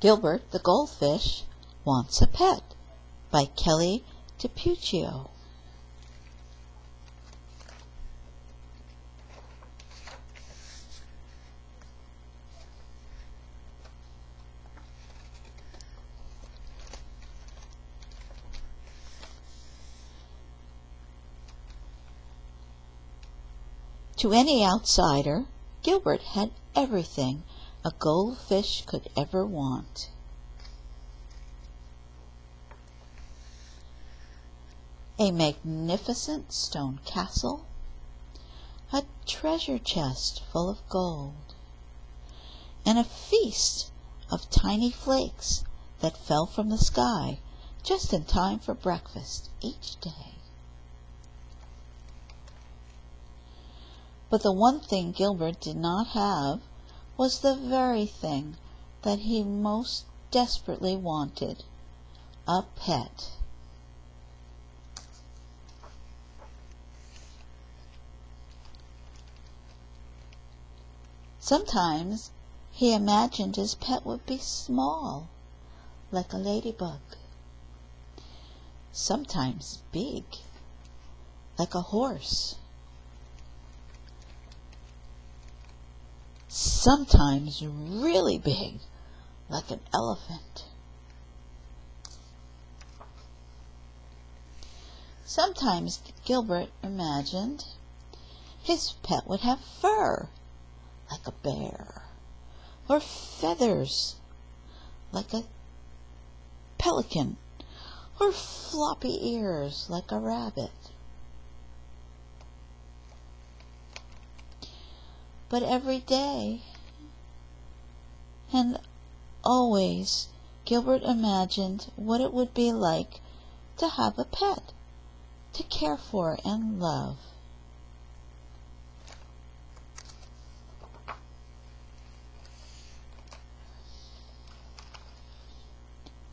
Gilbert the Goldfish Wants a Pet by Kelly DiPuccio. To any outsider, Gilbert had everything a goldfish could ever want. A magnificent stone castle, a treasure chest full of gold, and a feast of tiny flakes that fell from the sky just in time for breakfast each day. But the one thing Gilbert did not have was the very thing that he most desperately wanted, a pet. Sometimes he imagined his pet would be small, like a ladybug. Sometimes big, like a horse. Sometimes really big, like an elephant. Sometimes Gilbert imagined his pet would have fur, like a bear, or feathers, like a pelican, or floppy ears, like a rabbit. But every day and always Gilbert imagined what it would be like to have a pet, to care for and love.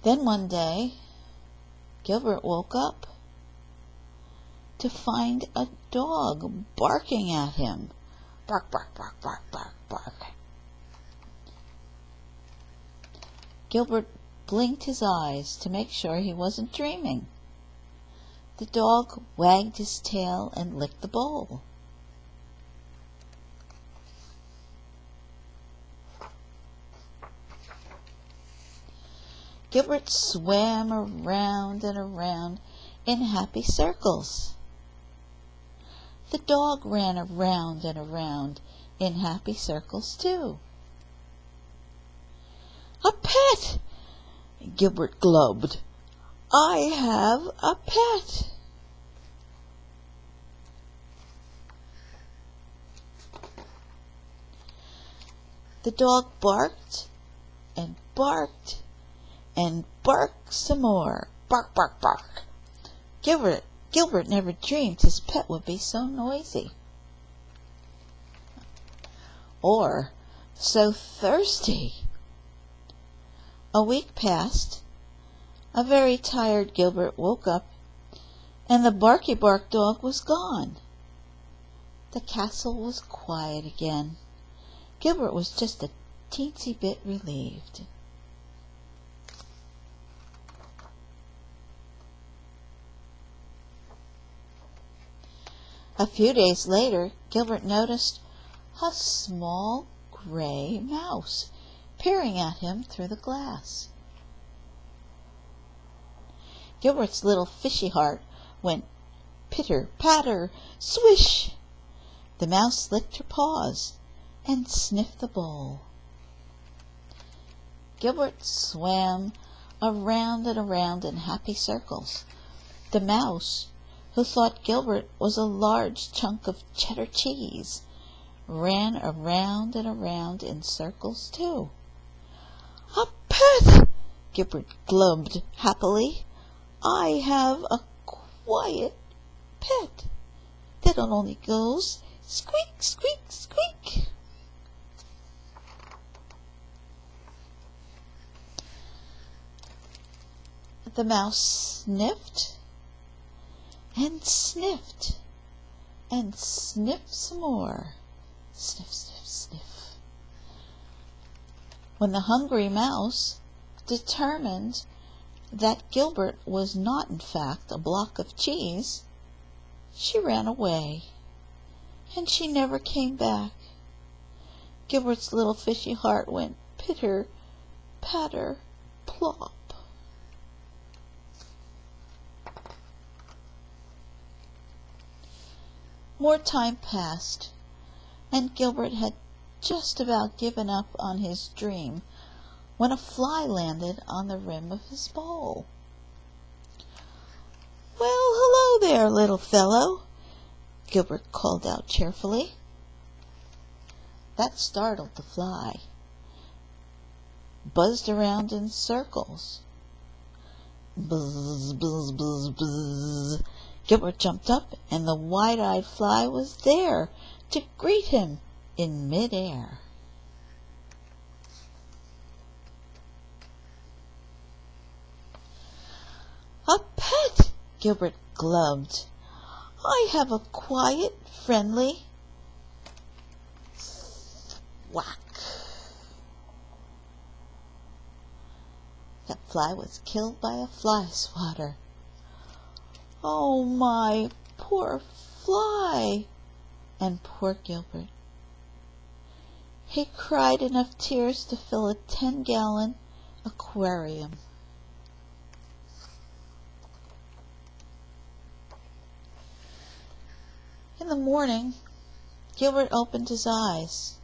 Then one day, Gilbert woke up to find a dog barking at him. Bark, bark, bark, bark, bark, bark. Gilbert blinked his eyes to make sure he wasn't dreaming. The dog wagged his tail and licked the bowl. Gilbert swam around and around in happy circles. The dog ran around and around in happy circles too. A pet! Gilbert glubbed. I have a pet! The dog barked and barked and barked some more. Bark, bark, bark. Gilbert never dreamed his pet would be so noisy, or so thirsty. A week passed. A very tired Gilbert woke up, and the barky bark dog was gone. The castle was quiet again. Gilbert was just a teensy bit relieved. A few days later, Gilbert noticed a small gray mouse peering at him through the glass. Gilbert's little fishy heart went pitter, patter, swish. The mouse licked her paws and sniffed the bowl. Gilbert swam around and around in happy circles. The mouse, who thought Gilbert was a large chunk of cheddar cheese, ran around and around in circles too. A pet! Gilbert glubbed happily. I have a quiet pet that only goes squeak, squeak, squeak. The mouse sniffed and sniffed and sniffed some more. Sniff, sniff, sniff. When the hungry mouse determined that Gilbert was not in fact a block of cheese, she ran away, and she never came back. Gilbert's little fishy heart went pitter, patter, plop. More time passed, and Gilbert had just about given up on his dream when a fly landed on the rim of his bowl. "Well, hello there, little fellow," Gilbert called out cheerfully. That startled the fly. Buzzed around in circles. Buzz, buzz, buzz, buzz. Gilbert jumped up, and the wide-eyed fly was there to greet him in mid-air. "A pet!" Gilbert glubbed. "I have a quiet, friendly—" Whack! That fly was killed by a fly swatter. "Oh, my poor fly!" And poor Gilbert. He cried enough tears to fill a 10-gallon aquarium. In the morning, Gilbert opened his eyes.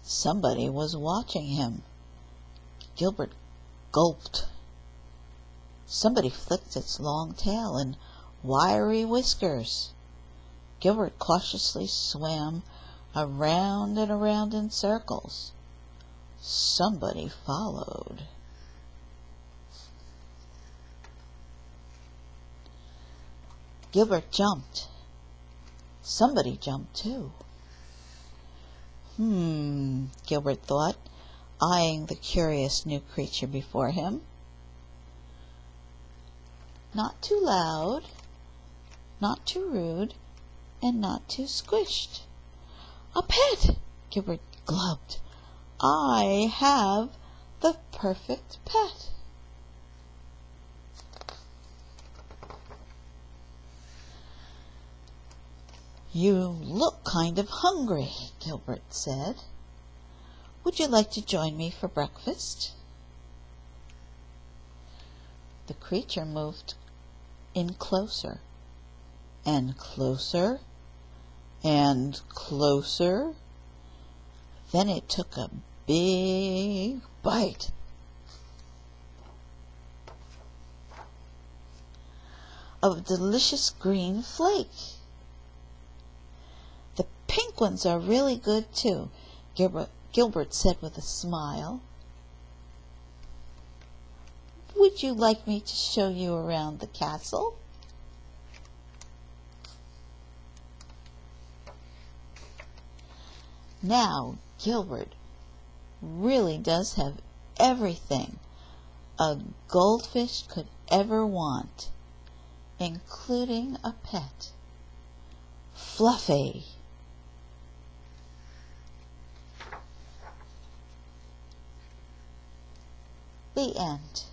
Somebody was watching him. Gilbert gulped. Somebody flicked its long tail and wiry whiskers. Gilbert cautiously swam around and around in circles. Somebody followed. Gilbert jumped. Somebody jumped too. Gilbert thought, eyeing the curious new creature before him. Not too loud, not too rude, and not too squished. "A pet!" Gilbert glubbed. "I have the perfect pet." "You look kind of hungry," Gilbert said. "Would you like to join me for breakfast?" The creature moved in closer, and closer, and closer. Then it took a big bite. Of a delicious green flake. "The pink ones are really good too," Gilbert said with a smile. "Would you like me to show you around the castle?" Now Gilbert really does have everything a goldfish could ever want, including a pet. Fluffy. The end.